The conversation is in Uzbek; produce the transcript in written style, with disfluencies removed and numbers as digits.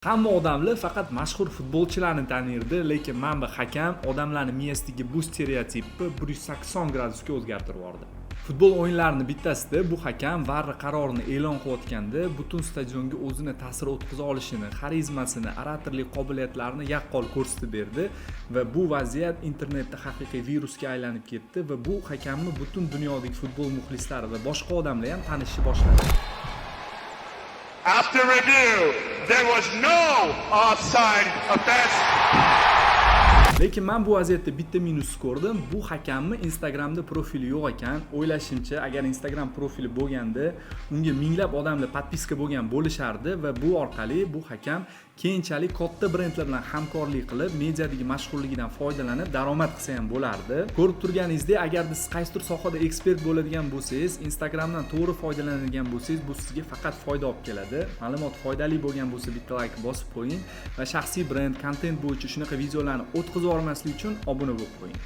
Hamma odamlar faqat mashhur futbolchilarni tanirdi, lekin mana bu hakam odamlarning miyasidagi bu stereotipni 180 gradusga o'zgartirib yubordi. Futbol o'yinlarining bittasida bu hakam VAR qarorini e'lon qilayotganda butun stadionga o'zini ta'sir o'tkaza olishini, xarizmasini, oratorlik qobiliyatlarini yaqqol ko'rsatib berdi va bu vaziyat internetda haqiqiy virusga aylanib ketdi va bu hakamni butun dunyodagi futbol muxlislari va boshqa odamlar ham tanishni boshladi. After review, there was no offside offense. Lekin men bu vaziyatda bitta minus ko'rdim. Bu hakamni Instagramda profili yo'q ekan. O'ylashimcha, agar Instagram profili bo'lganda, unga minglab odamlar podpiska bo'lgan bo'lishardi va bu orqali bu hakam keyinchalik katta brendlar bilan hamkorlik qilib, mediadagi mashhurligidan foydalanib daromad qilsa ham bo'lardi. Ko'rib turganingizdek, agar siz qaysidir sohada ekspert bo'ladigan bo'lsangiz, Instagramdan to'g'ri foydalanadigan bo'lsangiz, bu sizga faqat foyda olib keladi. Ma'lumot foydali bo'lgan bo'lsa, bitta like bosib qo'ying va shaxsiy brend, kontent bo'yicha shunaqa videolarni o'tkazib olmaslik uchun obuna bo'lib qo'ying.